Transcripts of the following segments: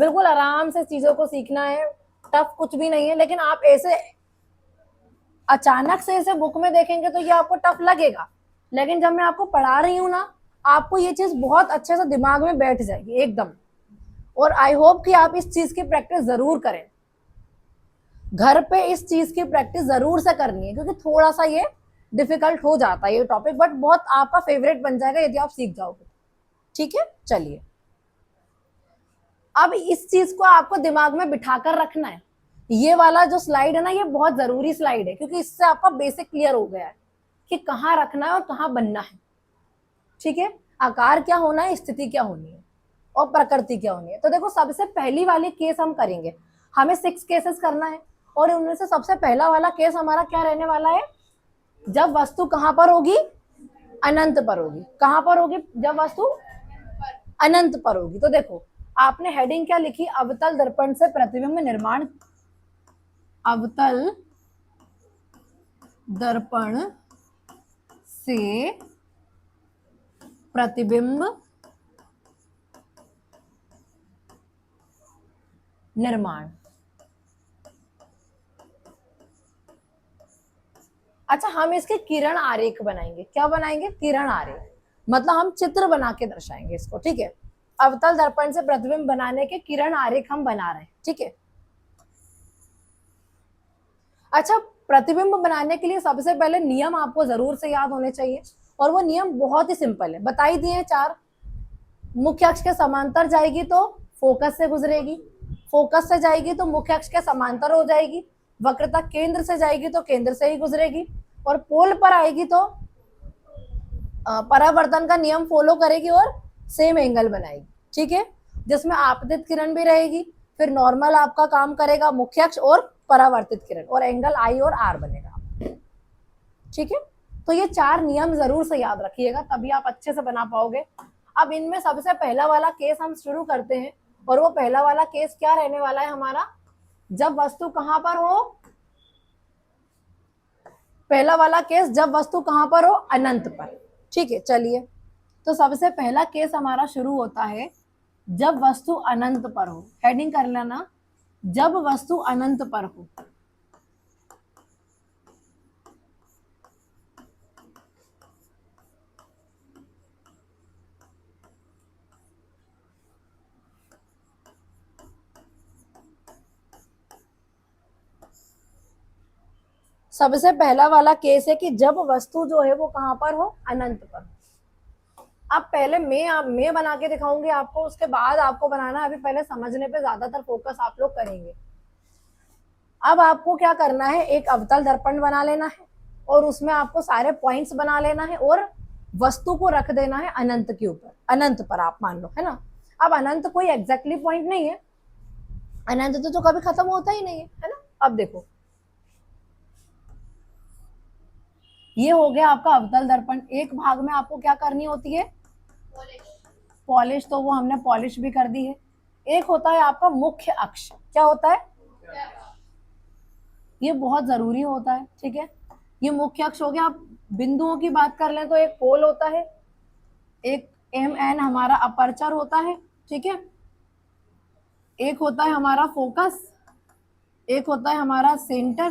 बिल्कुल आराम से चीजों को सीखना है, टफ कुछ भी नहीं है। लेकिन आप ऐसे अचानक से इसे बुक में देखेंगे तो ये आपको टफ लगेगा, लेकिन जब मैं आपको पढ़ा रही हूँ ना, आपको ये चीज बहुत अच्छे से दिमाग में बैठ जाएगी एकदम। और आई होप कि आप इस चीज की प्रैक्टिस जरूर करें, घर पे इस चीज की प्रैक्टिस जरूर से करनी है, क्योंकि थोड़ा सा ये डिफिकल्ट हो जाता है ये टॉपिक, बट बहुत आपका फेवरेट बन जाएगा यदि आप सीख जाओगे। ठीक है, चलिए अब इस चीज को आपको दिमाग में बिठाकर रखना है। ये वाला जो स्लाइड है ना, ये बहुत जरूरी स्लाइड है, क्योंकि इससे आपका बेसिक क्लियर हो गया है कि कहाँ रखना है और कहाँ बनना है। ठीक है, आकार क्या होना है, स्थिति क्या होनी है और प्रकृति क्या होनी है। तो देखो सबसे पहली वाली केस हम करेंगे, हमें 6 केसेस करना है, और उनमें से सबसे पहला वाला केस हमारा क्या रहने वाला है, जब वस्तु कहां पर होगी, अनंत पर होगी। कहां पर होगी, जब वस्तु अनंत पर होगी। तो देखो आपने हेडिंग क्या लिखी, अवतल दर्पण से प्रतिबिंब निर्माण, अवतल दर्पण से प्रतिबिंब निर्माण। अच्छा, हम इसके किरण आरेख बनाएंगे। क्या बनाएंगे, किरण आरेख, मतलब हम चित्र बना के दर्शाएंगे इसको। ठीक है, अवतल दर्पण से प्रतिबिंब बनाने के किरण आरेख हम बना रहे हैं। ठीक है, अच्छा प्रतिबिंब बनाने के लिए सबसे पहले नियम आपको जरूर से याद होने चाहिए, और वो नियम बहुत ही सिंपल है, बताई दिए हैं 4। मुख्य अक्ष के समांतर जाएगी तो फोकस से गुजरेगी, फोकस से जाएगी तो मुख्य अक्ष के समांतर हो जाएगी, वक्रता केंद्र से जाएगी तो केंद्र से ही गुजरेगी, और पोल पर आएगी तो परावर्तन का नियम फॉलो करेगी और सेम एंगल बनाएगी। ठीक है, जिसमें आपतित किरण भी रहेगी, फिर नॉर्मल आपका काम करेगा मुख्य अक्ष और परावर्तित किरण, और एंगल आई और आर बनेगा। ठीक है, तो ये 4 नियम जरूर से याद रखिएगा, तभी आप अच्छे से बना पाओगे। अब इनमें सबसे पहला वाला केस हम शुरू करते हैं, और वो पहला वाला केस क्या रहने वाला है हमारा, जब वस्तु कहां पर हो, पहला वाला केस जब वस्तु कहां पर हो, अनंत पर। ठीक है, चलिए तो सबसे पहला केस हमारा शुरू होता है जब वस्तु अनंत पर हो। हेडिंग कर लेना, जब वस्तु अनंत पर हो। सबसे पहला वाला केस है कि जब वस्तु जो है वो कहां पर हो, अनंत पर। अब पहले मैं बना के दिखाऊंगी आपको, उसके बाद आपको बनाना। अभी पहले समझने पे ज्यादातर फोकस आप लोग करेंगे। अब आपको क्या करना है, एक अवतल दर्पण बना लेना है, और उसमें आपको सारे पॉइंट्स बना लेना है, और वस्तु को रख देना है अनंत के ऊपर, अनंत पर आप मान लो, है ना। अब अनंत कोई एग्जैक्टली पॉइंट नहीं है, अनंत तो कभी खत्म होता ही नहीं है ना। अब देखो ये हो गया आपका अवतल दर्पण। एक भाग में आपको क्या करनी होती है, पॉलिश, तो वो हमने पॉलिश भी कर दी है। एक होता है आपका मुख्य अक्ष, क्या होता है, ये बहुत जरूरी होता है। ठीक है, ये मुख्य अक्ष हो गया। आप बिंदुओं की बात कर लें तो एक पोल होता है, एक एम एन हमारा अपर्चर होता है। ठीक है, एक होता है हमारा फोकस, एक होता है हमारा सेंटर,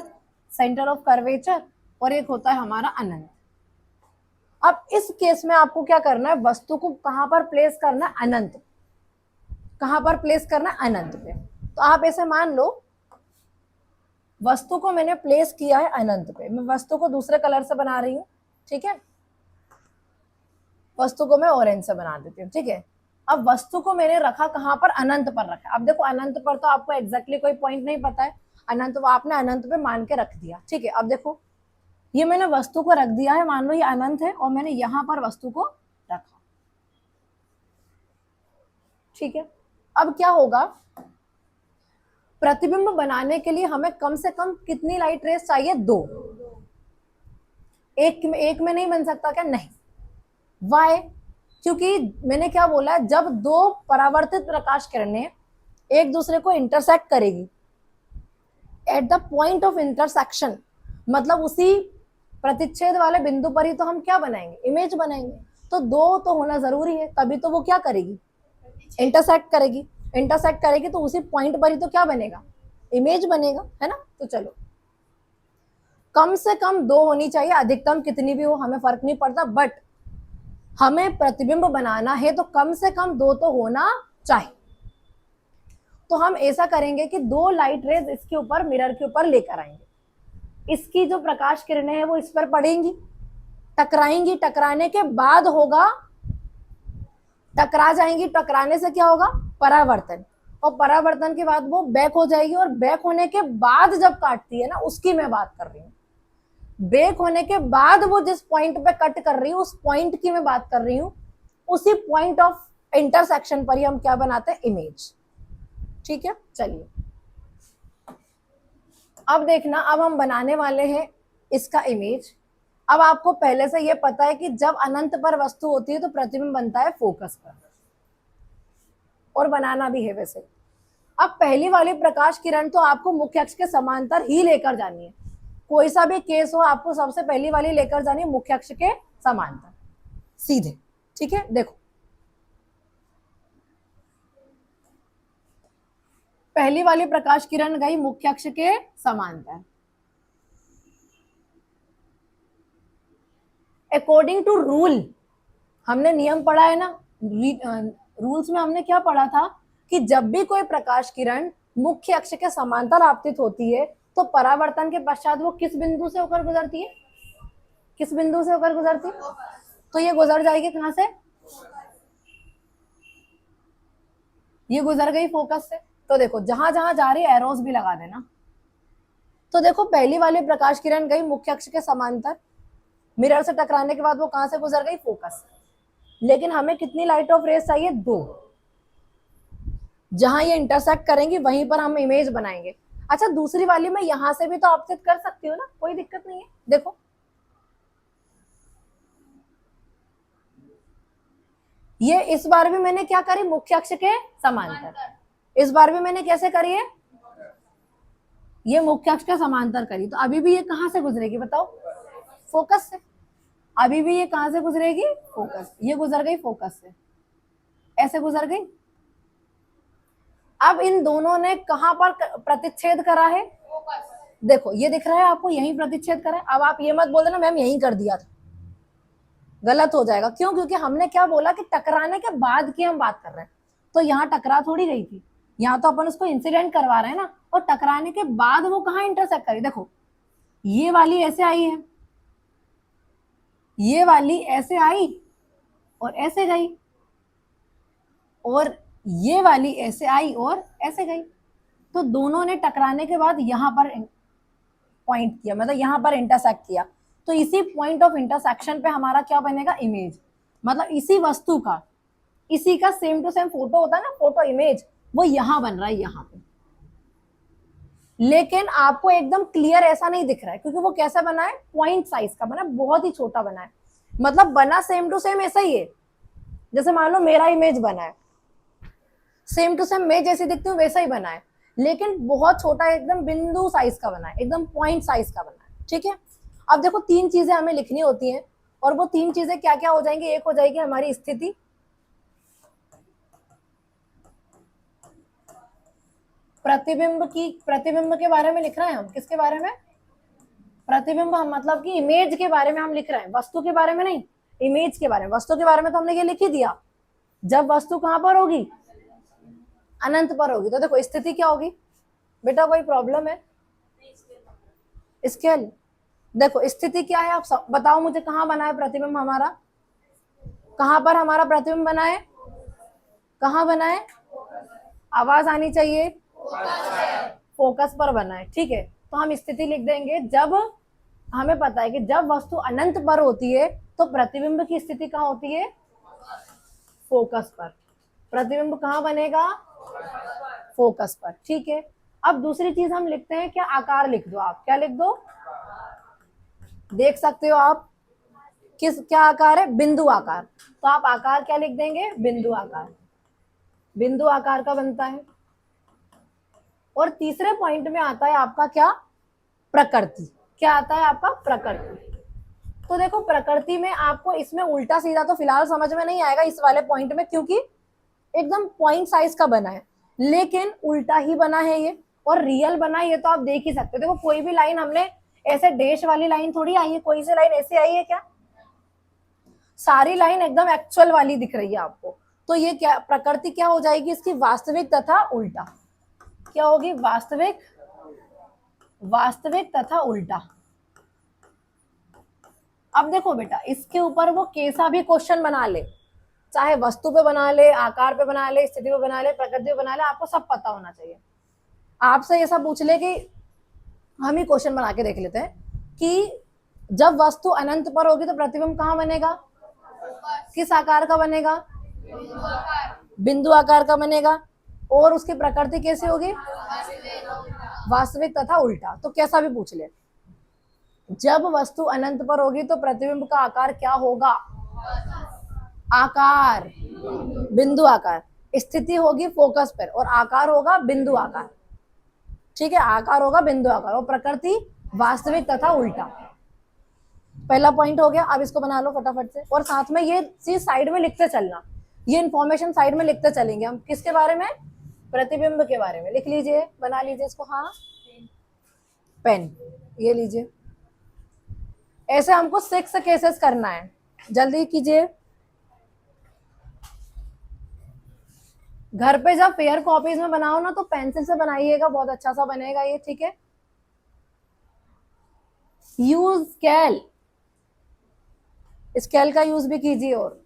सेंटर ऑफ कर्वेचर, और एक होता है हमारा अनंत। अब इस केस में आपको क्या करना है, वस्तु को कहां पर प्लेस करना है, अनंत। कहां पर प्लेस करना है, अनंत पे। तो आप ऐसे मान लो वस्तु को मैंने प्लेस किया है अनंत पे। मैं वस्तु को दूसरे कलर से बना रही हूं। ठीक है, वस्तु को मैं ऑरेंज से बना देती हूँ। ठीक है, अब वस्तु को मैंने रखा कहां पर, अनंत पर रखा। अब देखो अनंत पर तो आपको एग्जैक्टली कोई पॉइंट नहीं पता है, अनंत आपने अनंत पे मान के रख दिया। ठीक है, अब देखो ये मैंने वस्तु को रख दिया है, मान लो ये अनंत है, और मैंने यहां पर वस्तु को रखा। ठीक है, अब क्या होगा, प्रतिबिंब बनाने के लिए हमें कम से कम कितनी लाइट रेस चाहिए, 2। एक में नहीं बन सकता क्या, नहीं। वाई, क्योंकि मैंने क्या बोला है, जब 2 परावर्तित प्रकाश किरणें एक दूसरे को इंटरसेक्ट करेगी at the point of intersection, मतलब उसी प्रतिच्छेद वाले बिंदु पर ही तो हम क्या बनाएंगे, इमेज बनाएंगे। तो 2 तो होना जरूरी है, तभी तो वो क्या करेगी, इंटरसेक्ट करेगी। इंटरसेक्ट करेगी तो उसी पॉइंट पर ही तो क्या बनेगा, इमेज बनेगा, है ना। तो चलो, कम से कम 2 होनी चाहिए, अधिकतम कितनी भी हो हमें फर्क नहीं पड़ता, बट हमें प्रतिबिंब बनाना है तो कम से कम 2 तो होना चाहिए। तो हम ऐसा करेंगे कि 2 लाइट रेज इसके ऊपर, मिरर के ऊपर लेकर आएंगे। इसकी जो प्रकाश किरणें हैं वो इस पर पड़ेंगी, टकराएंगी, टकराने के बाद होगा, टकरा जाएंगी, टकराने से क्या होगा, परावर्तन, और परावर्तन के बाद वो बैक हो जाएगी, और बैक होने के बाद जब काटती है ना, उसकी मैं बात कर रही हूँ। बैक होने के बाद वो जिस पॉइंट पे कट कर रही है उस पॉइंट की मैं बात कर रही हूँ। उसी पॉइंट ऑफ इंटरसेक्शन पर ही हम क्या बनाते हैं, इमेज। ठीक है, चलिए अब देखना, अब हम बनाने वाले हैं इसका इमेज। अब आपको पहले से ये पता है कि जब अनंत पर वस्तु होती है तो प्रतिबिंब बनता है फोकस पर, और बनाना भी है वैसे। अब पहली वाली प्रकाश किरण तो आपको मुख्य अक्ष के समांतर ही लेकर जानी है, कोई सा भी केस हो आपको सबसे पहली वाली लेकर जानी है मुख्य अक्ष के समांतर सीधे। ठीक है, देखो पहली वाली प्रकाश किरण गई मुख्य अक्ष के समांतर। अकॉर्डिंग टू रूल, हमने नियम पढ़ा है ना, रूल्स में हमने क्या पढ़ा था कि जब भी कोई प्रकाश किरण मुख्य अक्ष के समांतर आपतित होती है तो परावर्तन के पश्चात वो किस बिंदु से होकर गुजरती है, किस बिंदु से होकर गुजरती है, तो ये गुजर जाएगी कहां से, ये गुजर गई फोकस से। तो देखो जहां जहां जा रही है एरोस भी लगा देना। तो देखो पहली वाली प्रकाश किरण गई मुख्य अक्ष के समांतर, मिरर से टकराने के बाद वो कहां से गुजर गई, फोकस। लेकिन हमें कितनी लाइट ऑफ रेज चाहिए, 2। जहां ये इंटरसेक्ट करेंगी वहीं पर हम इमेज बनाएंगे। अच्छा दूसरी वाली में यहां से भी तो आपतित कर सकती हूँ ना, कोई दिक्कत नहीं है। देखो ये इस बार भी मैंने क्या करी, मुख्य अक्ष के समांतर, इस बार भी मैंने कैसे करी है, ये मुख्य अक्ष के समांतर करी। तो अभी भी ये कहां से गुजरेगी बताओ, फोकस से। अभी भी ये कहां से गुजरेगी, फोकस, ये गुजर गई फोकस से, ऐसे गुजर गई। अब इन दोनों ने कहां पर प्रतिच्छेद करा है, देखो ये दिख रहा है आपको, यहीं प्रतिच्छेद करा है। अब आप ये मत बोल देना मैम यहीं कर दिया था, गलत हो जाएगा। क्यों, क्योंकि हमने क्या बोला कि टकराने के बाद की हम बात कर रहे हैं, तो यहाँ टकरा थोड़ी गई थी, यहाँ तो अपन उसको इंसिडेंट करवा रहे हैं ना। और टकराने के बाद वो कहाँ इंटरसेक्ट करी, देखो ये वाली ऐसे आई है, ये वाली ऐसे आई और ऐसे गई, और ये वाली ऐसे आई और ऐसे गई। तो दोनों ने टकराने के बाद यहां पर पॉइंट किया, मतलब यहां पर इंटरसेक्ट किया। तो इसी पॉइंट ऑफ इंटरसेक्शन पे हमारा क्या बनेगा, इमेज। मतलब इसी वस्तु का, इसी का सेम टू सेम फोटो होता है ना, फोटो इमेज, वो यहां बन रहा है, यहां पे। लेकिन आपको एकदम क्लियर ऐसा नहीं दिख रहा है, क्योंकि वो कैसा बना है, पॉइंट साइज का बना, बहुत ही छोटा बना है। मतलब बना सेम टू सेम ऐसा ही है, जैसे मान लो मेरा इमेज बना है, सेम टू सेम मैं जैसे दिखती हूँ वैसा ही बना है, लेकिन बहुत छोटा, एकदम बिंदु साइज का बना है, एकदम पॉइंट साइज का बना है। ठीक है, अब देखो 3 चीजें हमें लिखनी होती हैं, और वो 3 चीजें क्या क्या हो जाएंगी, एक हो जाएगी हमारी स्थिति, प्रतिबिंब की, प्रतिबिंब के बारे में लिख रहे हैं हम, किसके बारे में, प्रतिबिंब, हम मतलब कि इमेज के बारे में हम लिख रहे हैं, वस्तु के बारे में नहीं, इमेज के बारे में। वस्तु के बारे में तो हमने ये लिख ही दिया, जब वस्तु कहां पर होगी, अनंत पर होगी। तो देखो स्थिति क्या होगी बेटा, कोई प्रॉब्लम है, स्केल। देखो स्थिति क्या है, आप बताओ मुझे, कहां बना है प्रतिबिंब हमारा, कहां पर हमारा प्रतिबिंब बना है, कहां बना है, आवाज आनी चाहिए, फोकस पर बना है। ठीक है, तो हम स्थिति लिख देंगे, जब हमें पता है कि जब वस्तु अनंत पर होती है तो प्रतिबिंब की स्थिति कहां होती है, फोकस पर। प्रतिबिंब कहां बनेगा, फोकस पर। ठीक है, अब दूसरी चीज हम लिखते हैं, क्या, आकार लिख दो आप, क्या लिख दो, देख सकते हो आप किस, क्या आकार है, बिंदु आकार। तो आप आकार क्या लिख देंगे, बिंदु आकार, बिंदु आकार का बनता है। और तीसरे पॉइंट में आता है आपका क्या, प्रकृति। क्या आता है आपका, प्रकृति। तो देखो प्रकृति में आपको इसमें उल्टा सीधा तो फिलहाल समझ में नहीं आएगा इस वाले पॉइंट में, क्योंकि एकदम पॉइंट साइज का बना है। लेकिन उल्टा ही बना है ये, और रियल बना है ये तो आप देख ही सकते हो। देखो कोई भी लाइन हमने ऐसे डैश वाली लाइन थोड़ी आई है, कोई सी लाइन ऐसे आई है क्या? सारी लाइन एकदम एक्चुअल वाली दिख रही है आपको। तो ये क्या प्रकृति क्या हो जाएगी इसकी? वास्तविक तथा उल्टा। क्या होगी? वास्तविक, वास्तविक तथा उल्टा। अब देखो बेटा, इसके ऊपर वो कैसा भी क्वेश्चन बना ले, चाहे वस्तु पे बना ले, आकार पे बना ले, स्थिति पे बना ले, प्रकृति पे बना ले, आपको सब पता होना चाहिए। आपसे ऐसा पूछ ले कि हम ही क्वेश्चन बना के देख लेते हैं कि जब वस्तु अनंत पर होगी तो प्रतिबिंब कहाँ बनेगा? किस आकार का बनेगा? बिंदु आकार का बनेगा। और उसकी प्रकृति कैसी होगी? वास्तविक तथा उल्टा। तो कैसा भी पूछ ले, जब वस्तु अनंत पर होगी तो प्रतिबिंब का आकार क्या होगा? आकार, बिंदु आकार। स्थिति होगी फोकस पर और आकार होगा बिंदु आकार। ठीक है, आकार होगा बिंदु आकार और प्रकृति वास्तविक तथा उल्टा। पहला पॉइंट हो गया। अब इसको बना लो फटाफट से, और साथ में ये चीज साइड में लिखते चलना, ये इंफॉर्मेशन साइड में लिखते चलेंगे हम। किसके बारे में? प्रतिबिंब के बारे में। लिख लीजिए, बना लीजिए इसको। हाँ, पेन ये लीजिए। ऐसे हमको 6 केसेस करना है, जल्दी कीजिए। घर पे जब फेयर कॉपीज में बनाओ ना तो पेंसिल से बनाइएगा, बहुत अच्छा सा बनेगा ये। ठीक है, यूज स्केल, स्केल का यूज भी कीजिए। और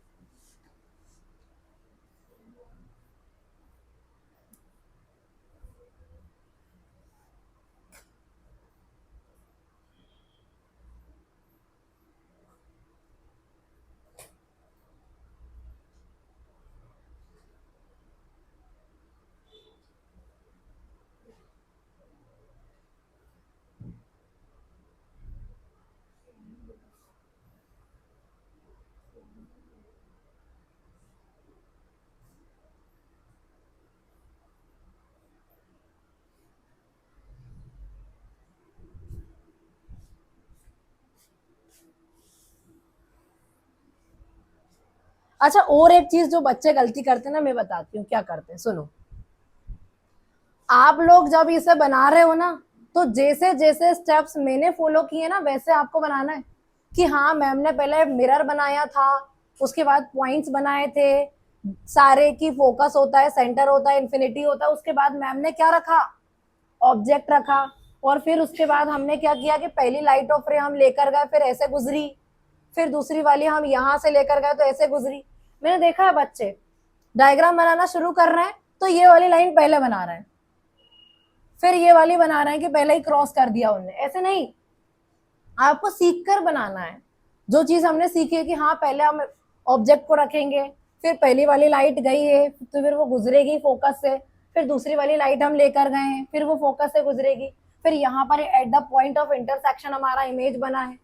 अच्छा, और एक चीज जो बच्चे गलती करते हैं ना, मैं बताती हूँ क्या करते हैं, सुनो। आप लोग जब इसे बना रहे हो ना, तो जैसे जैसे स्टेप्स मैंने फॉलो किए ना वैसे आपको बनाना है। कि हाँ, मैम ने पहले मिरर बनाया था, उसके बाद पॉइंट्स बनाए थे, सारे की फोकस होता है, सेंटर होता है, इन्फिनिटी होता है। उसके बाद मैम ने क्या रखा? ऑब्जेक्ट रखा। और फिर उसके बाद हमने क्या किया कि पहली लाइट ऑफ रे हम लेकर गए, फिर ऐसे गुजरी, फिर दूसरी वाली हम यहां से लेकर गए तो ऐसे गुजरी। मैंने देखा है बच्चे डायग्राम बनाना शुरू कर रहे हैं तो ये वाली लाइन पहले बना रहे हैं, फिर ये वाली बना रहे हैं कि पहले ही क्रॉस कर दिया उनने। ऐसे नहीं, आपको सीख कर बनाना है। जो चीज हमने सीखी है कि हाँ पहले हम ऑब्जेक्ट को रखेंगे, फिर पहली वाली लाइट गई है तो फिर वो गुजरेगी फोकस से, फिर दूसरी वाली लाइट हम लेकर गए हैं, फिर वो फोकस से गुजरेगी, फिर यहाँ पर at the point of intersection हमारा इमेज बना है।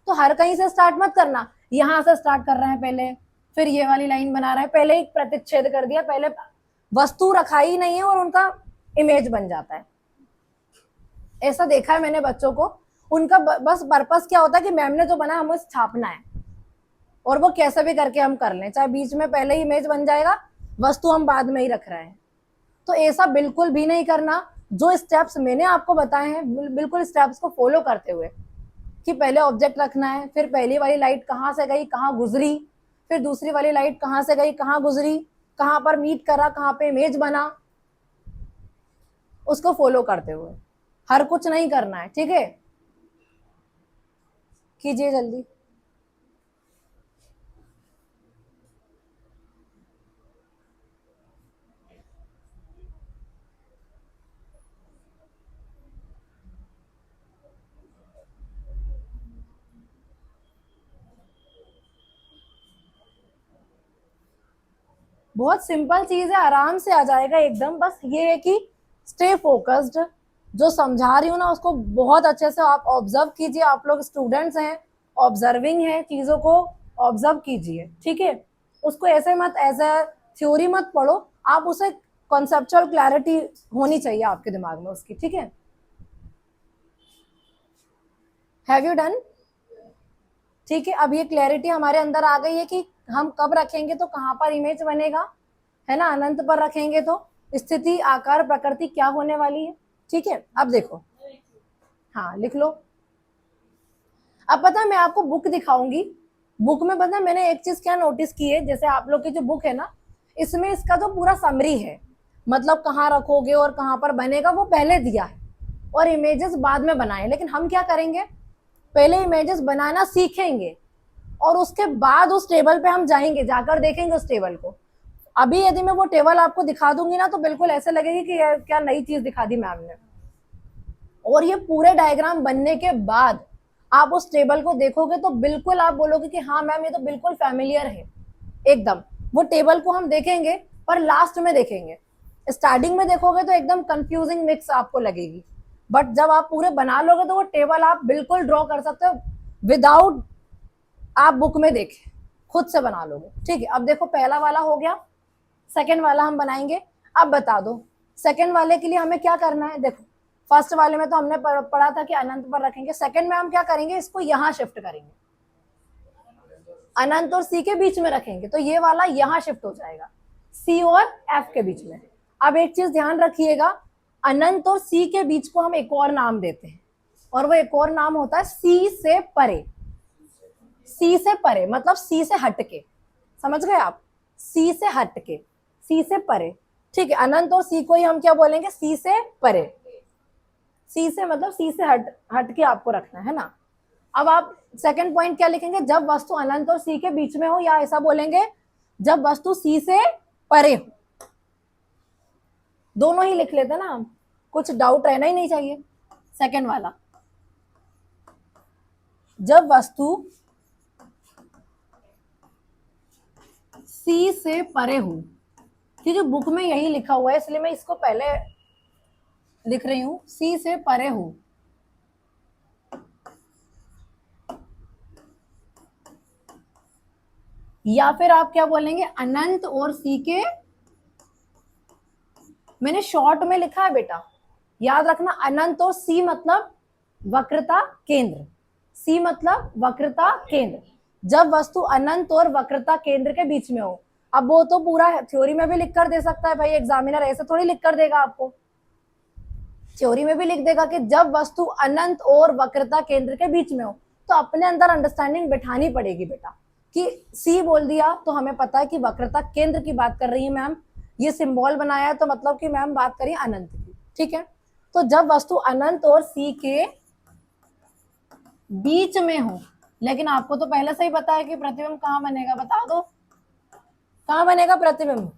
तो हर कहीं से स्टार्ट मत करना, यहाँ से स्टार्ट कर रहे हैं पहले, फिर ये वाली लाइन बना रहे हैं, पहले ही प्रतिच्छेद कर दिया, पहले वस्तु रखा ही नहीं है और उनका इमेज बन जाता है। ऐसा देखा है मैंने बच्चों को, उनका बस पर्पस क्या होता है कि मैम ने जो बना हमें छापना है, और वो कैसे भी करके हम कर लें, चाहे बीच में पहले ही इमेज बन जाएगा, वस्तु हम बाद में ही रख रहे हैं। तो ऐसा बिल्कुल भी नहीं करना। जो स्टेप्स मैंने आपको बताए हैं बिल्कुल स्टेप्स को फॉलो करते हुए, कि पहले ऑब्जेक्ट रखना है, फिर पहली वाली लाइट कहाँ से गई, कहाँ गुजरी, फिर दूसरी वाली लाइट कहाँ से गई, कहाँ गुजरी, कहाँ पर मीट करा, कहाँ पे इमेज बना, उसको फॉलो करते हुए। हर कुछ नहीं करना है, ठीक है? कीजिए जल्दी। बहुत सिंपल चीज है, आराम से आ जाएगा एकदम। बस ये है कि स्टे फोकस्ड। जो समझा रही हूँ ना उसको बहुत अच्छे से आप ऑब्जर्व कीजिए। आप लोग स्टूडेंट्स हैं, ऑब्जर्विंग है, चीजों को ऑब्जर्व कीजिए, ठीक है? उसको ऐसे मत एज ए थ्योरी मत पढ़ो, आप उसे कॉन्सेप्चुअल क्लैरिटी होनी चाहिए आपके दिमाग में उसकी, ठीक है? Have you done? ठीक है, अब ये क्लैरिटी हमारे अंदर आ गई है कि हम कब रखेंगे तो कहाँ पर इमेज बनेगा, है ना? अनंत पर रखेंगे तो स्थिति, आकार, प्रकृति क्या होने वाली है। ठीक है, अब देखो, हाँ लिख लो। अब पता है मैं आपको बुक दिखाऊंगी, बुक में पता है मैंने एक चीज क्या नोटिस की है, जैसे आप लोग की जो बुक है ना, इसमें इसका जो पूरा समरी है, मतलब कहाँ रखोगे और कहाँ पर बनेगा वो पहले दिया है, और इमेजेस बाद में बनाए। लेकिन हम क्या करेंगे, पहले इमेजेस बनाना सीखेंगे और उसके बाद उस टेबल पे हम जाएंगे, जाकर देखेंगे उस टेबल को। अभी यदि मैं वो टेबल आपको दिखा दूंगी ना, तो बिल्कुल ऐसे लगेगी कि क्या नई चीज दिखा दी मैम ने। और ये पूरे डायग्राम बनने के बाद आप उस टेबल को देखोगे तो बिल्कुल आप बोलोगे कि हाँ मैम ये तो बिल्कुल फैमिलियर है एकदम। वो टेबल को हम देखेंगे पर लास्ट में देखेंगे, स्टार्टिंग में देखोगे तो एकदम कंफ्यूजिंग मिक्स आपको लगेगी, बट जब आप पूरे बना लोगे तो वो टेबल आप बिल्कुल ड्रॉ कर सकते हो विदाउट आप बुक में देखे, खुद से बना लोगे। ठीक है, अब देखो पहला वाला हो गया, सेकंड वाला हम बनाएंगे। अब बता दो सेकंड वाले के लिए हमें क्या करना है। देखो फर्स्ट वाले में तो हमने पढ़ा था कि अनंत पर रखेंगे, सेकंड में हम क्या करेंगे, इसको यहां शिफ्ट करेंगे, अनंत और सी के बीच में रखेंगे, तो ये वाला यहां शिफ्ट हो जाएगा सी और एफ के बीच में। अब एक चीज ध्यान रखिएगा, अनंत और सी के बीच को हम एक और नाम देते हैं, और वो एक और नाम होता है सी से परे। सी से परे मतलब सी से हटके, समझ गए आप, सी से हटके, सी से परे। ठीक है, अनंत और सी को ही हम क्या बोलेंगे, सी से परे। सी से मतलब सी से हट के आपको रखना है ना। अब आप सेकंड पॉइंट क्या लिखेंगे, जब वस्तु अनंत और सी के बीच में हो, या ऐसा बोलेंगे जब वस्तु सी से परे हो। दोनों ही लिख लेते ना हम, कुछ डाउट रहना ही नहीं चाहिए। सेकंड वाला, जब वस्तु सी से परे हो, क्योंकि बुक में यही लिखा हुआ है इसलिए मैं इसको पहले लिख रही हूं, सी से परे हो। या फिर आप क्या बोलेंगे, अनंत और सी के, मैंने शॉर्ट में लिखा है बेटा, याद रखना, अनंत और सी मतलब वक्रता केंद्र, सी मतलब वक्रता केंद्र, जब वस्तु अनंत और वक्रता केंद्र के बीच में हो। अब वो तो पूरा थ्योरी में भी लिख कर दे सकता है भाई एग्जामिनर, ऐसे थोड़ी लिख कर देगा आपको, थ्योरी में भी लिख देगा कि जब वस्तु अनंत और वक्रता केंद्र के बीच में हो। तो अपने अंदर अंडरस्टैंडिंग बिठानी पड़ेगी बेटा, कि सी बोल दिया तो हमें पता है कि वक्रता केंद्र की बात कर रही है मैम, ये सिंबल बनाया है तो मतलब कि मैम बात करिए अनंत की। ठीक है, तो जब वस्तु अनंत और सी के बीच में हो, लेकिन आपको तो पहले से ही पता है कि प्रतिबिंब कहां बनेगा, बता दो कहां बनेगा प्रतिबिंब,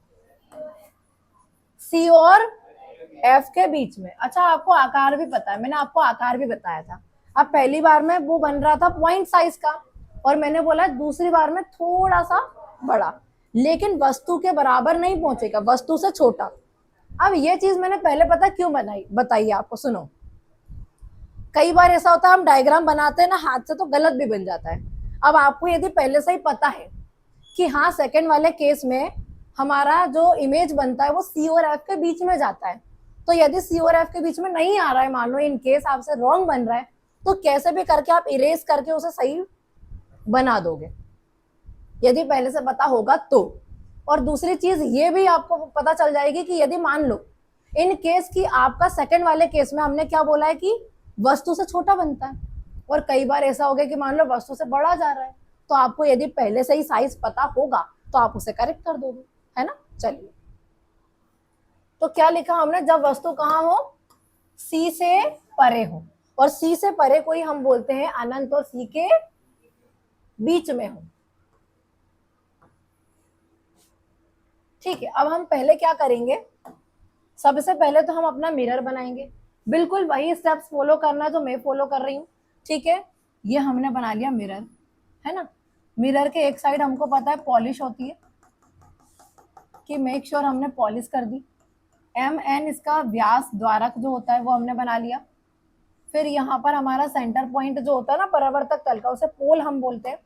सी और एफ के बीच में। अच्छा आपको आकार भी पता है, मैंने आपको आकार भी बताया था। अब पहली बार में वो बन रहा था पॉइंट साइज का, और मैंने बोला दूसरी बार में थोड़ा सा बड़ा, लेकिन वस्तु के बराबर नहीं पहुंचेगा, वस्तु से छोटा। अब ये चीज मैंने पहले पता क्यों बताइए आपको, सुनो। कई बार ऐसा होता है हम डायग्राम बनाते हैं ना हाथ से, तो गलत भी बन जाता है। अब आपको यदि पहले से ही पता है कि हाँ सेकंड वाले केस में हमारा जो इमेज बनता है वो सी और एफ के बीच में जाता है, तो यदि सी और एफ के बीच में नहीं आ रहा है, मान लो इन केस आपसे रॉन्ग बन रहा है, तो कैसे भी करके आप इरेज करके उसे सही बना दोगे, यदि पहले से पता होगा तो। और दूसरी चीज ये भी आपको पता चल जाएगी कि यदि मान लो इन केस की आपका सेकंड वाले केस में हमने क्या बोला है कि वस्तु से छोटा बनता है, और कई बार ऐसा हो गया कि मान लो वस्तु से बड़ा जा रहा है, तो आपको यदि पहले से ही साइज पता होगा तो आप उसे करेक्ट कर दोगे, है ना। चलिए, तो क्या लिखा हमने, जब वस्तु कहां हो, सी से परे हो, और सी से परे को ही हम बोलते हैं अनंत और सी के बीच में हो। ठीक है, अब हम पहले क्या करेंगे, सबसे पहले तो हम अपना मिरर बनाएंगे, बिल्कुल वही स्टेप्स फॉलो करना जो मैं फॉलो कर रही हूँ। ठीक है, ये हमने बना लिया मिरर, है ना। मिरर के एक साइड हमको पता है पॉलिश होती है, कि मेक श्योर हमने पॉलिश कर दी। एम एन इसका व्यास द्वारक जो होता है वो हमने बना लिया। फिर यहाँ पर हमारा सेंटर पॉइंट जो होता है ना परावर्तक तल का, उसे पोल हम बोलते हैं।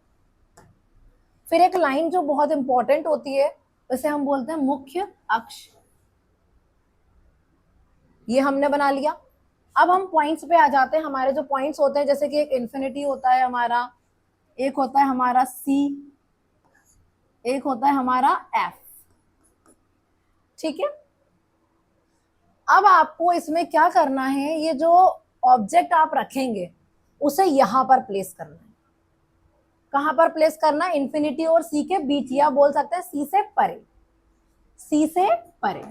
फिर एक लाइन जो बहुत इंपॉर्टेंट होती है उसे हम बोलते हैं मुख्य अक्ष, ये हमने बना लिया। अब हम पॉइंट्स पे आ जाते हैं, हमारे जो पॉइंट्स होते हैं जैसे कि एक इन्फिनिटी होता है हमारा, एक होता है हमारा सी, एक होता है हमारा एफ। ठीक है, अब आपको इसमें क्या करना है, ये जो ऑब्जेक्ट आप रखेंगे उसे यहां पर प्लेस करना है। कहां पर प्लेस करना है? इन्फिनिटी और सी के बीच, या बोल सकते हैं सी से परे, सी से परे।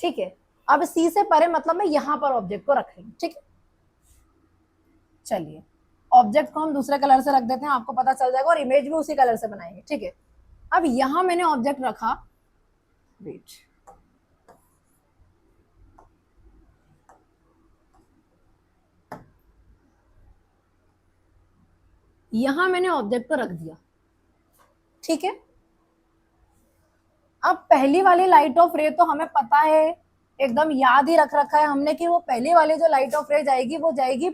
ठीक है, अब सी से परे मतलब मैं यहां पर ऑब्जेक्ट को रख रही हूं। ठीक है, चलिए ऑब्जेक्ट को हम दूसरे कलर से रख देते हैं, आपको पता चल जाएगा, और इमेज भी उसी कलर से बनाएंगे। ठीक है, अब यहां मैंने ऑब्जेक्ट रखा, वेट, यहां मैंने ऑब्जेक्ट को रख दिया। ठीक है, अब पहली वाली लाइट ऑफ रे तो हमें पता है, एकदम याद ही रख रखा है हमने, कि वो पहली वाली जो लाइट ऑफ रे जाएगी वो जाएगी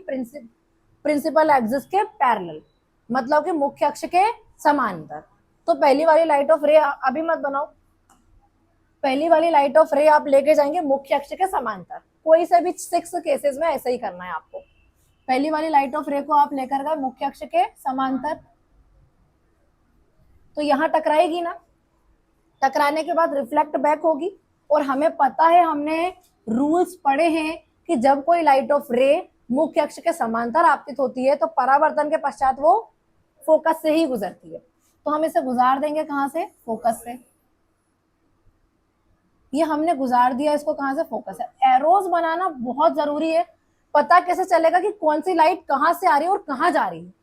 प्रिंसिपल एक्सिस के पैरेलल, मतलब कि मुख्य अक्ष के समांतर। तो पहली वाली लाइट ऑफ रे अभी मत बनाओ, पहली वाली लाइट ऑफ रे आप लेके जाएंगे मुख्य अक्ष के समांतर। कोई से भी 6 केसेस में ऐसा ही करना है आपको। पहली वाली लाइट ऑफ रे को आप लेकर गए मुख्य अक्ष के समांतर, तो यहां टकराएगी ना, टकराने के बाद रिफ्लेक्ट बैक होगी। और हमें पता है, हमने रूल्स पढ़े हैं कि जब कोई लाइट ऑफ रे मुख्य अक्ष के समांतर आपतित होती है तो परावर्तन के पश्चात वो फोकस से ही गुजरती है। तो हम इसे गुजार देंगे कहां से? फोकस से। ये हमने गुजार दिया इसको, कहां से? फोकस है। एरोज बनाना बहुत जरूरी है, पता कैसे चलेगा कि कौन सी लाइट कहां से आ रही है और कहां जा रही है।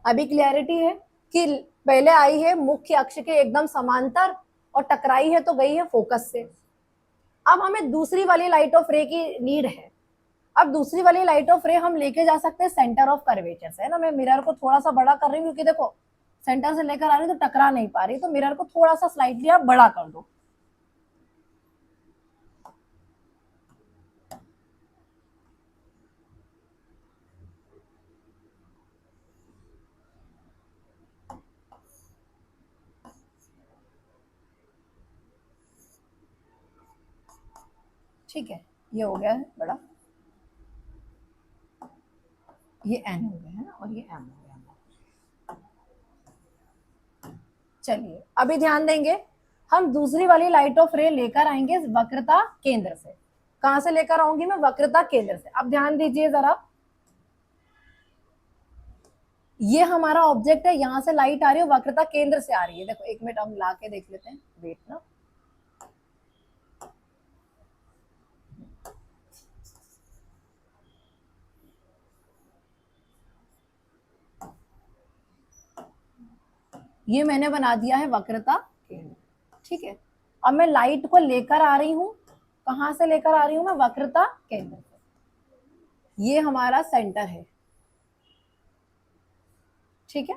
अभी क्लियरिटी है कि पहले आई है मुख्य अक्ष के एकदम समांतर और टकराई है तो गई है फोकस से। अब हमें दूसरी वाली लाइट ऑफ रे की नीड है। अब दूसरी वाली लाइट ऑफ रे हम लेके जा सकते हैं सेंटर ऑफ कर्वेचर से, है ना। मैं मिरर को थोड़ा सा बड़ा कर रही हूँ क्योंकि देखो सेंटर से लेकर आ रही हूँ तो टकरा नहीं पा रही, तो मिरर को थोड़ा सा स्लाइटली आप बड़ा कर दो। ठीक है, ये हो गया है बड़ा, ये एन हो गया है ना, और ये एम हो गया। चलिए अभी ध्यान देंगे, हम दूसरी वाली लाइट ऑफ रे लेकर आएंगे वक्रता केंद्र से। कहां से लेकर आऊंगी मैं? वक्रता केंद्र से। अब ध्यान दीजिए जरा, ये हमारा ऑब्जेक्ट है, यहां से लाइट आ रही है, वक्रता केंद्र से आ रही है। देखो एक मिनट हम ला के देख लेते हैं, वेट ना। ये मैंने बना दिया है वक्रता केंद्र। ठीक है, अब मैं लाइट को लेकर आ रही हूं, कहां से लेकर आ रही हूं मैं? वक्रता केंद्र से। ये हमारा सेंटर है। ठीक है,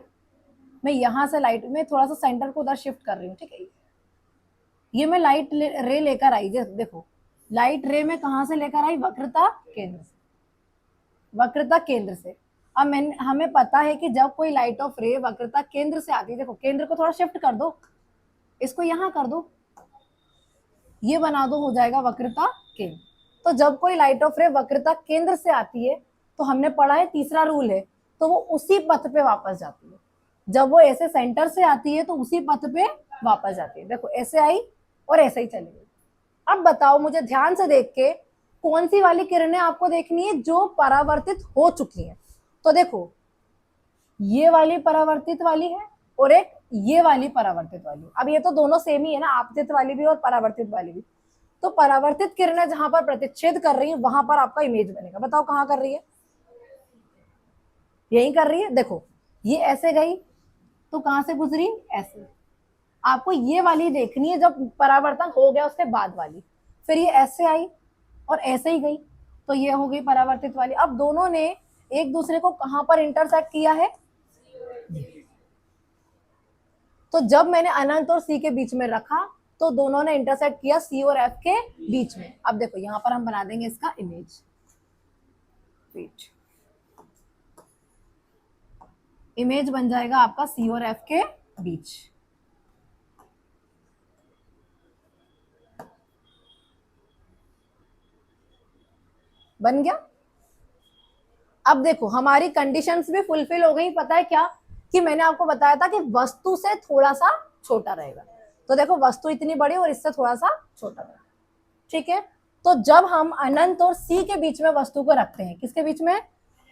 मैं यहां से लाइट में थोड़ा सा सेंटर को उधर शिफ्ट कर रही हूँ। ठीक है, ये मैं लाइट रे लेकर आई, देखो लाइट रे में कहां से लेकर आई? वक्रता केंद्र से, वक्रता केंद्र से। अब मैंने, हमें पता है कि जब कोई लाइट ऑफ रे वक्रता केंद्र से आती है, देखो केंद्र को थोड़ा शिफ्ट कर दो, इसको यहां कर दो, ये बना दो, हो जाएगा वक्रता केंद्र। तो जब कोई लाइट ऑफ रे वक्रता केंद्र से आती है तो हमने पढ़ा है तीसरा रूल है, तो वो उसी पथ पे वापस जाती है। जब वो ऐसे सेंटर से आती है तो उसी पथ पे वापस जाती है। देखो ऐसे आई और ऐसे ही चली गई। अब बताओ मुझे ध्यान से देख के, कौन सी वाली किरणें आपको देखनी है जो परावर्तित हो चुकी हैं? तो देखो ये वाली परावर्तित वाली है और एक ये वाली परावर्तित वाली। अब ये तो दोनों सेम ही है ना, आपतित वाली भी और परावर्तित वाली भी। तो परावर्तित किरणें जहां पर प्रतिच्छेद कर रही है वहां पर आपका इमेज बनेगा। बताओ कहां कर रही है? यही कर रही है। देखो ये ऐसे गई तो कहां से गुजरी? ऐसे। आपको ये वाली देखनी है जब परावर्तन हो गया उसके बाद वाली। फिर ये ऐसे आई और ऐसे ही गई, तो ये हो गई परावर्तित वाली। अब दोनों ने एक दूसरे को कहां पर इंटरसेक्ट किया है? तो जब मैंने अनंत और सी के बीच में रखा तो दोनों ने इंटरसेक्ट किया सी और एफ के बीच में। अब देखो यहां पर हम बना देंगे इसका इमेज, इमेज बन जाएगा आपका सी और एफ के बीच। बन गया। अब देखो हमारी कंडीशंस भी फुलफिल हो गई। पता है क्या? कि मैंने आपको बताया था कि वस्तु से थोड़ा सा छोटा रहेगा। तो देखो वस्तु इतनी बड़ी और इससे थोड़ा सा छोटा रहेगा, ठीक है। तो जब हम अनंत और सी के बीच में वस्तु को रखते हैं, किसके बीच में,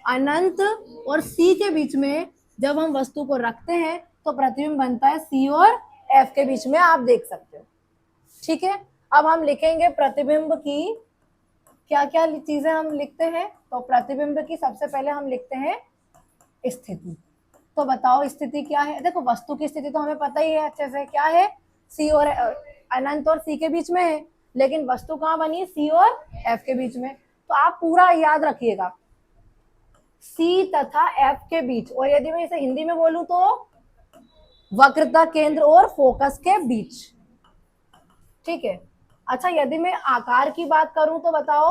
अनंत और सी के बीच में जब हम वस्तु को रखते हैं तो प्रतिबिंब बनता है सी और एफ के बीच में, आप देख सकते हो, ठीक है। अब हम लिखेंगे प्रतिबिंब की क्या क्या चीजें हम लिखते हैं, तो प्रतिबिंब की सबसे पहले हम लिखते हैं स्थिति। तो बताओ स्थिति क्या है, देखो वस्तु की स्थिति तो हमें पता ही है अच्छे से, क्या है, सी और अनंत और सी के बीच में है, लेकिन वस्तु कहाँ बनी है, सी और एफ के बीच में। तो आप पूरा याद रखिएगा, सी तथा एफ के बीच, और यदि मैं इसे हिंदी में बोलूं तो वक्रता केंद्र और फोकस के बीच, ठीक है। अच्छा यदि मैं आकार की बात करूं तो बताओ,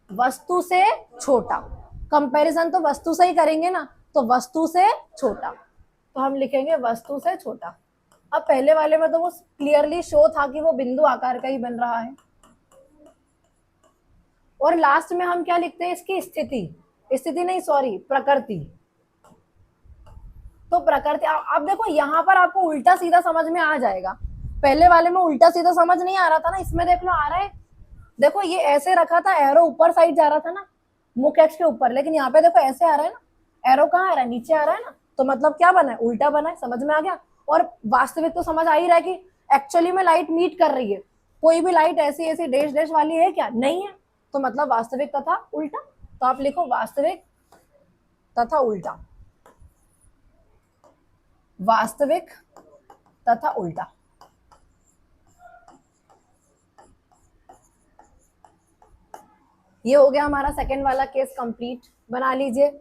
वस्तु से छोटा, कंपैरिजन तो वस्तु से ही करेंगे ना, तो वस्तु से छोटा, तो हम लिखेंगे वस्तु से छोटा। अब पहले वाले में तो वो क्लियरली शो था कि वो बिंदु आकार का ही बन रहा है। और लास्ट में हम क्या लिखते हैं, इसकी स्थिति, स्थिति नहीं सॉरी प्रकृति। तो प्रकृति, अब देखो यहाँ पर आपको उल्टा सीधा समझ में आ जाएगा, पहले वाले में उल्टा सीधा समझ नहीं आ रहा था ना, इसमें देख लो आ रहा है। देखो ये ऐसे रखा था, एरो ऊपर साइड जा रहा था ना, मुख्य अक्ष के ऊपर, लेकिन यहाँ पे देखो ऐसे आ रहा है ना, एरो कहाँ आ रहा है, नीचे आ रहा है ना, तो मतलब क्या बना है, उल्टा बना है, समझ में आ गया। और वास्तविक तो समझ आ ही रहा है कि एक्चुअली में लाइट मीट कर रही है, कोई भी लाइट ऐसी ऐसी डैश डैश वाली है क्या, नहीं है, तो मतलब वास्तविक तथा उल्टा। तो आप लिखो वास्तविक तथा उल्टा, वास्तविक तथा उल्टा। ये हो गया हमारा सेकंड वाला केस कंप्लीट, बना लीजिए।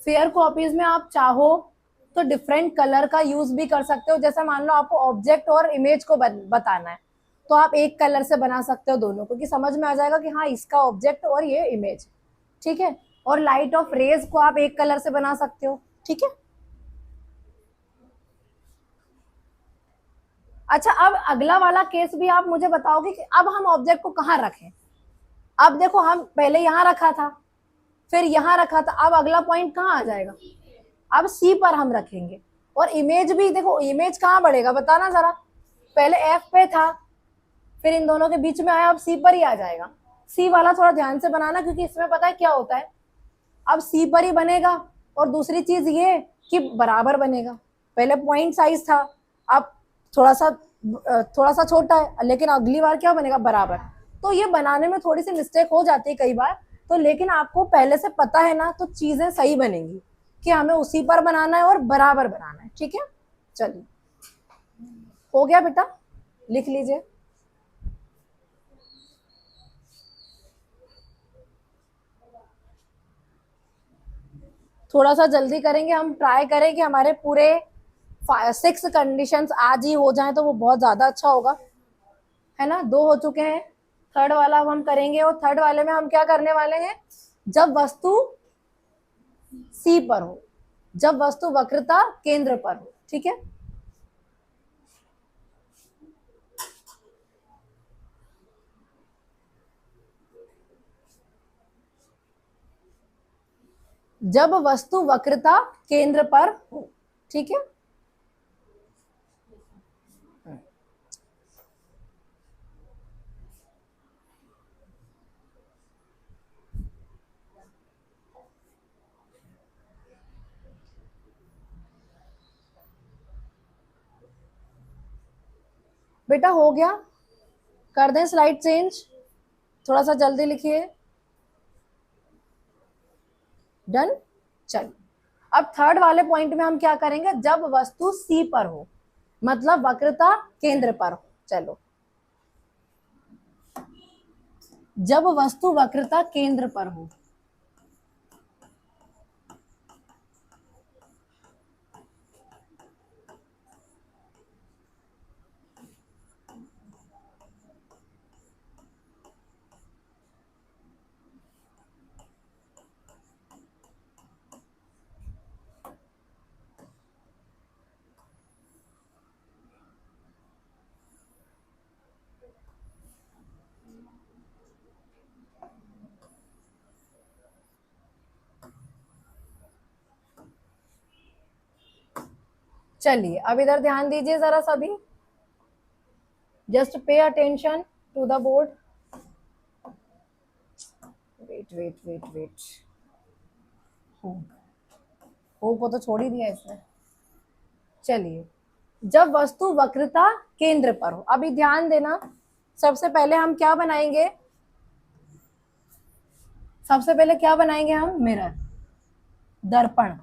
फेयर कॉपीज में आप चाहो तो डिफरेंट कलर का यूज भी कर सकते हो, जैसे मान लो आपको ऑब्जेक्ट और इमेज को बताना है, तो आप एक कलर से बना सकते हो दोनों, क्योंकि समझ में आ जाएगा कि हाँ इसका ऑब्जेक्ट और ये इमेज, ठीक है। और लाइट ऑफ रेज को आप एक कलर से बना सकते हो, ठीक है। अच्छा अब अगला वाला केस भी आप मुझे बताओगे कि अब हम ऑब्जेक्ट को कहाँ रखें। अब देखो हम पहले यहाँ रखा था, फिर यहाँ रखा था, अब अगला पॉइंट कहाँ आ जाएगा, अब सी पर हम रखेंगे। और इमेज भी देखो, इमेज कहाँ बढ़ेगा बताना जरा, पहले एफ पे था, फिर इन दोनों के बीच में आया, अब सी पर ही आ जाएगा। सी वाला थोड़ा ध्यान से बनाना, क्योंकि इसमें पता है क्या होता है, अब सी पर ही बनेगा, और दूसरी चीज ये कि बराबर बनेगा। पहले पॉइंट साइज था, अब थोड़ा सा छोटा है, लेकिन अगली बार क्या बनेगा, बराबर। तो ये बनाने में थोड़ी सी मिस्टेक हो जाती है कई बार, तो लेकिन आपको पहले से पता है ना, तो चीजें सही बनेंगी कि हमें उसी पर बनाना है और बराबर बनाना है, ठीक है। चलिए हो गया बेटा, लिख लीजिए। थोड़ा सा जल्दी करेंगे, हम ट्राई करें कि हमारे पूरे 6 कंडीशंस आज ही हो जाएं, तो वो बहुत ज्यादा अच्छा होगा, है ना। 2 हो चुके हैं, थर्ड वाला अब हम करेंगे। और थर्ड वाले में हम क्या करने वाले हैं, जब वस्तु सी पर हो, जब वस्तु वक्रता केंद्र पर हो, ठीक है। जब वस्तु वक्रता केंद्र पर हो, ठीक है। बेटा हो गया, कर दें स्लाइड चेंज, थोड़ा सा जल्दी लिखिए। डन, चलिए अब थर्ड वाले पॉइंट में हम क्या करेंगे, जब वस्तु सी पर हो, मतलब वक्रता केंद्र पर हो। चलो, जब वस्तु वक्रता केंद्र पर हो, चलिए अब इधर ध्यान दीजिए जरा सभी, just pay attention to the board. Wait wait wait wait, हो को तो छोड़ ही दिया इसने। चलिए, जब वस्तु वक्रता केंद्र पर हो, अभी ध्यान देना, सबसे पहले हम क्या बनाएंगे, सबसे पहले क्या बनाएंगे हम, मिरर, दर्पण।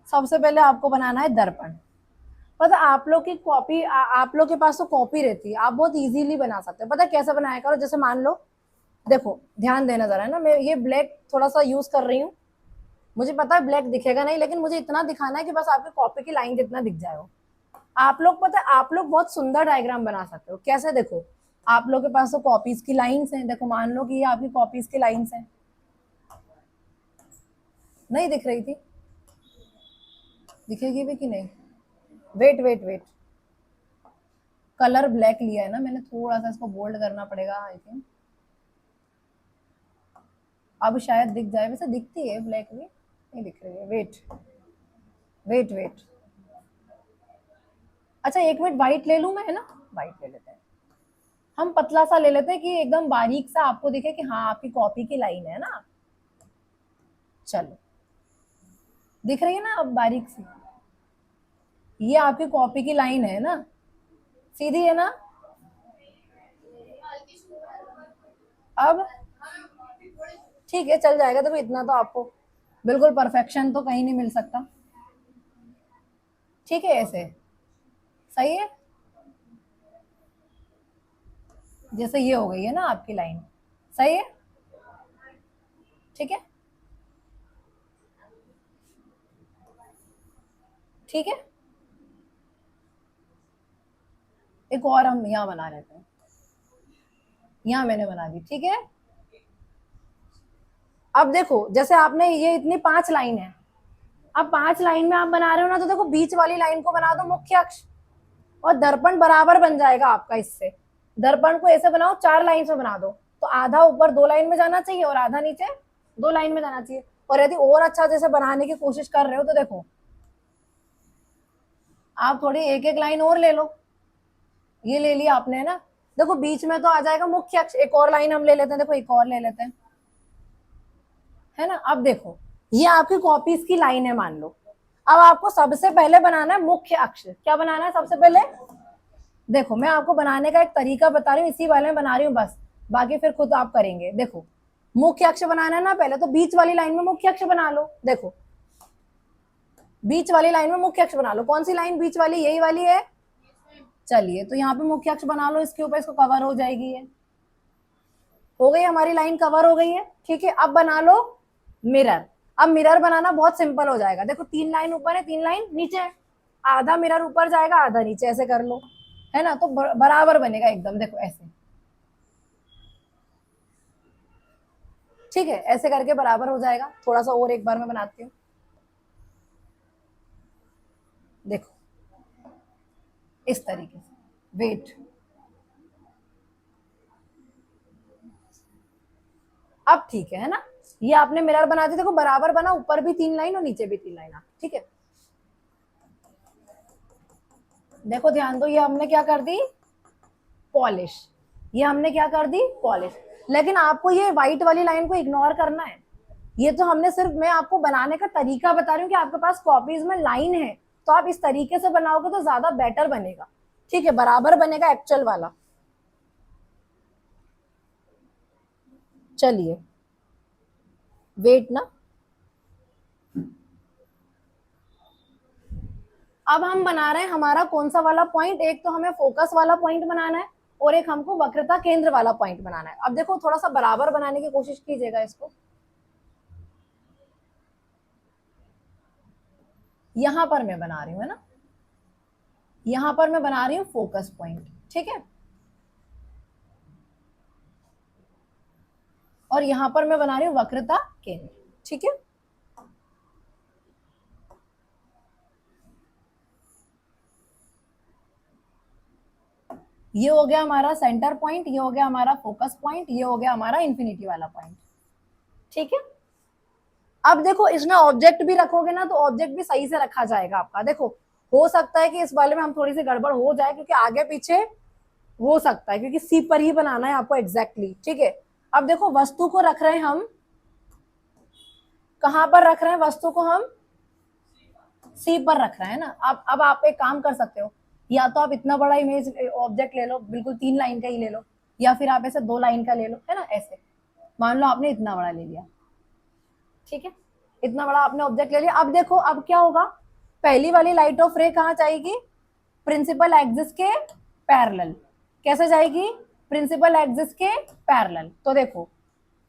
सबसे पहले आपको बनाना है दर्पण। पता आप लोग की कॉपी, आप लोग के पास तो कॉपी रहती है, आप बहुत इजीली बना सकते हो। पता कैसे बनाया करो, जैसे मान लो, देखो ध्यान देना जरा ना, मैं ये ब्लैक थोड़ा सा यूज कर रही हूँ, मुझे पता है ब्लैक दिखेगा नहीं, लेकिन मुझे इतना दिखाना है कि बस आपकी कॉपी की लाइन जितना दिख जाए वो। आप लोग पता है, आप लोग बहुत सुंदर डायग्राम बना सकते हो। कैसे, देखो आप लोग के पास तो कॉपीज की लाइंस हैं, देखो मान लो कि ये आपकी कॉपीज की लाइंस हैं, नहीं दिख रही थी, दिखेगी भी कि नहीं, wait wait wait, colour black लिया है ना मैंने, थोड़ा सा इसको बोल्ड करना पड़ेगा आई थिंक, अब शायद दिख जाए, वैसे दिखती है ब्लैक भी, नहीं दिख रही है, वेट वेट वेट, अच्छा एक मिनट, व्हाइट ले लूं मैं, है ना, व्हाइट ले लेते हैं, हम पतला सा ले लेते हैं कि एकदम बारीक सा आपको दिखे कि हाँ आपकी कॉपी की लाइन है ना। चलो, दिख रही है ना अब बारीक सी, ये आपकी कॉपी की लाइन है ना, सीधी है ना। अब ठीक है, चल जाएगा, देखो इतना तो आपको बिल्कुल परफेक्शन तो कहीं नहीं मिल सकता, ठीक है, ऐसे सही है, जैसे ये हो गई है ना आपकी लाइन, सही है, ठीक है, ठीक है, एक और हम यहाँ बना लेते हैं, यहाँ मैंने बना दी, ठीक है। अब देखो जैसे आपने ये इतनी 5 लाइन है, अब 5 लाइन में आप बना रहे हो ना, तो देखो बीच वाली लाइन को बना दो मुख्य अक्ष, और दर्पण बराबर बन जाएगा आपका इससे। दर्पण को ऐसे बनाओ, 4 लाइन में बना दो, तो आधा ऊपर 2 लाइन में जाना चाहिए और आधा नीचे 2 लाइन में जाना चाहिए। और यदि और अच्छा जैसे बनाने की कोशिश कर रहे हो तो देखो आप थोड़ी एक एक लाइन और ले लो, ये ले लिया आपने, है ना, देखो बीच में तो आ जाएगा मुख्य अक्ष, एक और लाइन हम ले लेते हैं, देखो एक और ले लेते हैं, है ना। अब देखो ये आपकी कॉपीज की लाइन है मान लो, अब आपको सबसे पहले बनाना है मुख्य अक्ष। क्या बनाना है सबसे पहले, देखो मैं आपको बनाने का एक तरीका बता रही हूँ, इसी वाले में बना रही हूँ बस, बाकी फिर खुद आप करेंगे। देखो मुख्य अक्ष बनाना है ना, पहले तो बीच वाली लाइन में मुख्य अक्ष बना लो, देखो बीच वाली लाइन में मुख्य अक्ष बना लो, कौन सी लाइन बीच वाली, यही वाली है, चलिए तो यहाँ पे मुख्य अक्ष बना लो, इसके ऊपर इसको कवर हो जाएगी, ये हो गई हमारी लाइन, कवर हो गई है, ठीक है। अब बना लो मिरर, अब मिरर बनाना बहुत सिंपल हो जाएगा, देखो 3 लाइन ऊपर है 3 लाइन नीचे है, आधा मिरर ऊपर जाएगा आधा नीचे, ऐसे कर लो, है ना, तो बराबर बनेगा एकदम, देखो ऐसे, ठीक है, ऐसे करके बराबर हो जाएगा। थोड़ा सा और एक बार मैं बनाती हूँ, देखो इस तरीके से, वेट, अब ठीक है ना, ये आपने मिरर बना दी, देखो बराबर बना, ऊपर भी 3 लाइन और नीचे भी 3 लाइन, ठीक है। देखो ध्यान दो, ये हमने क्या कर दी, पॉलिश, ये हमने क्या कर दी, पॉलिश, लेकिन आपको ये व्हाइट वाली लाइन को इग्नोर करना है, ये तो हमने सिर्फ, मैं आपको बनाने का तरीका बता रही हूँ कि आपके पास कॉपीज में लाइन है, तो आप इस तरीके से बनाओगे तो ज्यादा बेटर बनेगा, ठीक है, बराबर बनेगा एक्चुअल वाला। चलिए वेट ना, अब हम बना रहे हैं हमारा कौन सा वाला पॉइंट, एक तो हमें फोकस वाला पॉइंट बनाना है और एक हमको वक्रता केंद्र वाला पॉइंट बनाना है। अब देखो थोड़ा सा बराबर बनाने की कोशिश कीजिएगा इसको, यहां पर मैं बना रही हूँ, है ना, यहां पर मैं बना रही हूँ फोकस पॉइंट, ठीक है, और यहां पर मैं बना रही हूँ वक्रता केंद्र, ठीक है। ये हो गया हमारा सेंटर पॉइंट, ये हो गया हमारा फोकस पॉइंट, ये हो गया हमारा इंफिनिटी वाला पॉइंट, ठीक है। अब देखो इसमें ऑब्जेक्ट भी रखोगे ना तो ऑब्जेक्ट भी सही से रखा जाएगा आपका। देखो हो सकता है कि इस वाले में हम थोड़ी सी गड़बड़ हो जाए, क्योंकि आगे पीछे हो सकता है, क्योंकि सी पर ही बनाना है आपको एग्जैक्टली, ठीक है। अब देखो वस्तु को रख रहे हैं हम, कहां पर रख रहे हैं वस्तु को हम, सी पर रख रहे हैं ना। अब आप एक काम कर सकते हो, या तो आप इतना बड़ा इमेज ऑब्जेक्ट ले लो, बिल्कुल 3 लाइन का ही ले लो, या फिर आप ऐसे 2 लाइन का ले लो, है ना। ऐसे मान लो आपने इतना बड़ा ले लिया, ठीक है, इतना बड़ा आपने ऑब्जेक्ट ले लिया। अब देखो अब क्या होगा, पहली वाली लाइट ऑफ रे कहाँ जाएगी, प्रिंसिपल एक्सिस के पैरेलल। कैसे जाएगी, प्रिंसिपल एक्सिस के पैरेलल। तो देखो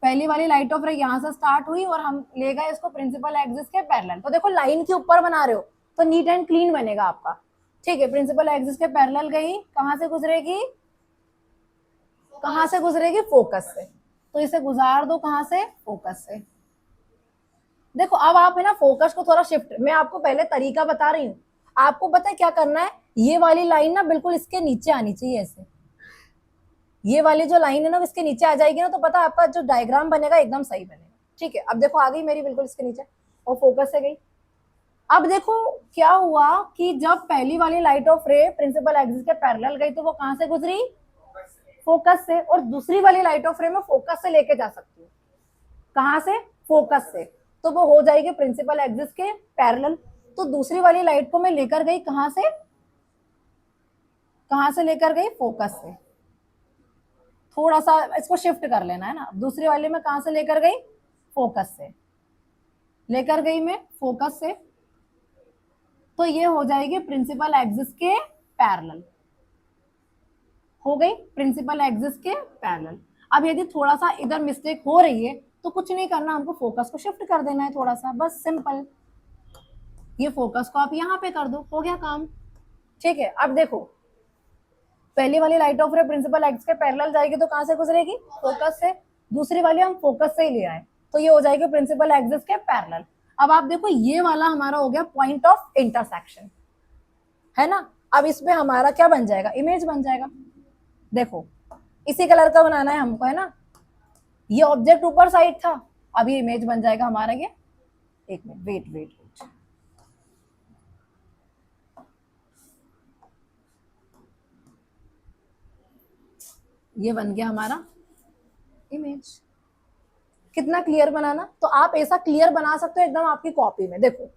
पहली वाली लाइट ऑफ रे यहाँ से स्टार्ट हुई और हम ले गए इसको प्रिंसिपल एक्सिस के पैरेलल। तो देखो लाइन के ऊपर बना रहे हो तो नीट एंड क्लीन बनेगा आपका, ठीक है। प्रिंसिपल एक्सिस के पैरेलल गई, कहां से गुजरेगी, कहां से गुजरेगी, फोकस से। तो इसे गुजार दो कहां से, फोकस से। देखो अब आप है ना फोकस को थोड़ा शिफ्ट, मैं आपको पहले तरीका बता रही हूँ। आपको पता है क्या करना है, ये वाली लाइन ना बिल्कुल इसके नीचे आनी चाहिए ऐसे, ये वाली जो लाइन है ना इसके नीचे आ जाएगी ना, तो पता है आपका जो डायग्राम बनेगा एकदम सही बनेगा, ठीक है। अब देखो आ गई मेरी बिल्कुल इसके नीचे और फोकस से गई। अब देखो क्या हुआ कि जब पहली वाली light of ray principal axis के पैरेलल गई तो वो कहां से गुजरी, फोकस से। और दूसरी वाली लाइट ऑफ रे में फोकस से लेके जा सकती हूँ, कहां से, फोकस से। तो वो हो जाएगी प्रिंसिपल एक्सिस के पैरेलल। तो दूसरी वाली लाइट को मैं लेकर गई कहां से, कहां से लेकर गई, फोकस से। थोड़ा सा इसको शिफ्ट कर लेना है ना। दूसरी वाली में कहां से लेकर गई, फोकस से लेकर गई मैं, फोकस से। तो ये हो जाएगी प्रिंसिपल एक्सिस के पैरेलल, हो गई प्रिंसिपल एक्सिस के पैरेलल। अब यदि थोड़ा सा इधर मिस्टेक हो रही है तो कुछ नहीं करना, हमको फोकस को शिफ्ट कर देना है थोड़ा सा, बस सिंपल। ये फोकस को आप यहाँ पे कर दो, हो गया काम, ठीक है। अब देखो पहली वाली light of ray principal axis के पैरेलल जाएगी तो कहां से गुजरेगी, फोकस से। दूसरी वाली हम फोकस से ही ले आए तो ये हो जाएगी प्रिंसिपल एक्सिस के पैरेलल। अब आप देखो ये वाला हमारा हो गया पॉइंट ऑफ इंटरसेक्शन, है ना। अब इसमें हमारा क्या बन जाएगा, इमेज बन जाएगा। देखो इसी कलर का बनाना है हमको, है ना। ये ऑब्जेक्ट ऊपर साइड था, अब ये इमेज बन जाएगा हमारा ये। एक मिनट वेट वेट वेट, ये बन गया हमारा इमेज। कितना क्लियर बनाना, तो आप ऐसा क्लियर बना सकते हो एकदम आपकी कॉपी में। देखो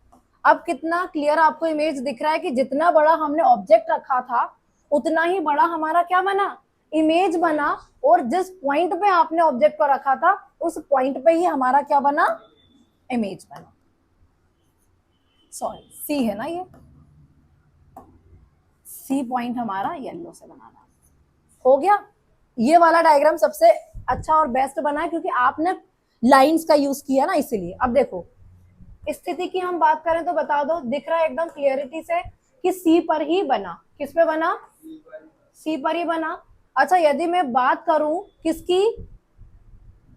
अब कितना क्लियर आपको इमेज दिख रहा है कि जितना बड़ा हमने ऑब्जेक्ट रखा था उतना ही बड़ा हमारा क्या बना, इमेज बना। और जिस पॉइंट पे आपने ऑब्जेक्ट को रखा था उस पॉइंट पे ही हमारा क्या बना, इमेज बना। सॉरी सी है ना, ये सी पॉइंट हमारा येलो से बनाना, हो गया। ये वाला डायग्राम सबसे अच्छा और बेस्ट बना है क्योंकि आपने लाइंस का यूज किया ना, इसीलिए। अब देखो स्थिति की हम बात करें तो बता दो, दिख रहा है एकदम क्लियरिटी से कि सी पर ही बना, किस पे बना, सी पर ही बना। अच्छा यदि मैं बात करूं किसकी,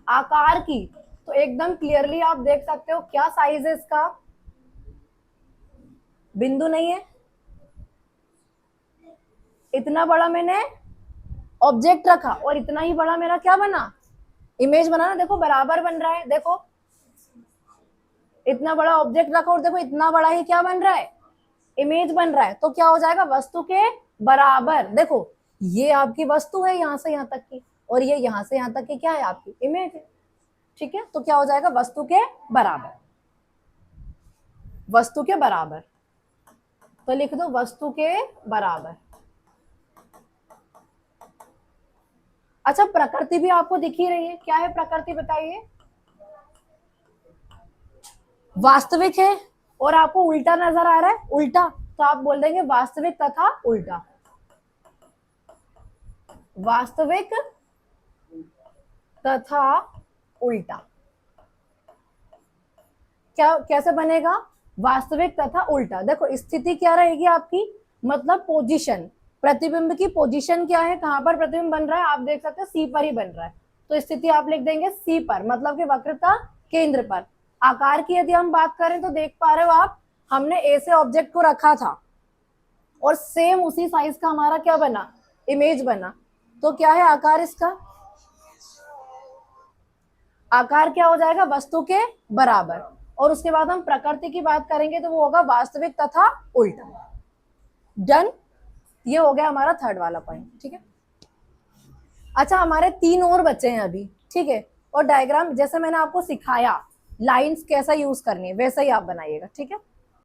आकार की, तो एकदम क्लियरली आप देख सकते हो क्या साइज है इसका, बिंदु नहीं है, इतना बड़ा मैंने ऑब्जेक्ट रखा और इतना ही बड़ा मेरा क्या बना, इमेज बना ना। देखो बराबर बन रहा है, देखो इतना बड़ा ऑब्जेक्ट रखा और देखो इतना बड़ा ही क्या बन रहा है, इमेज बन रहा है। तो क्या हो जाएगा, वस्तु के बराबर। देखो ये आपकी वस्तु है यहां से यहां तक की, और ये यहां से यहां तक की क्या है, आपकी इमेज है, ठीक है। तो क्या हो जाएगा, वस्तु के बराबर, वस्तु के बराबर। तो लिख दो वस्तु के बराबर। अच्छा प्रकृति भी आपको दिख ही रही है, क्या है प्रकृति बताइए, वास्तविक है। और आपको उल्टा नजर आ रहा है, उल्टा, तो आप बोल देंगे वास्तविक तथा उल्टा, वास्तविक तथा उल्टा। क्या कैसे बनेगा, वास्तविक तथा उल्टा। देखो स्थिति क्या रहेगी आपकी, मतलब पोजीशन, प्रतिबिंब की पोजीशन क्या है, कहां पर प्रतिबिंब बन रहा है, आप देख सकते हो सी पर ही बन रहा है। तो स्थिति आप लिख देंगे सी पर, मतलब कि वक्रता केंद्र पर। आकार की यदि हम बात करें तो देख पा रहे हो आप, हमने ए से ऑब्जेक्ट को रखा था और सेम उसी साइज का हमारा क्या बना, इमेज बना। तो क्या है आकार इसका, आकार क्या हो जाएगा, वस्तु के बराबर। और उसके बाद हम प्रकृति की बात करेंगे तो वो होगा वास्तविक तथा उल्टा। डन, ये हो गया हमारा थर्ड वाला पॉइंट, ठीक है। अच्छा, हमारे 3 और बचे हैं अभी, ठीक है। और डायग्राम जैसे मैंने आपको सिखाया लाइंस कैसा यूज करनी है वैसा ही आप बनाइएगा, ठीक है।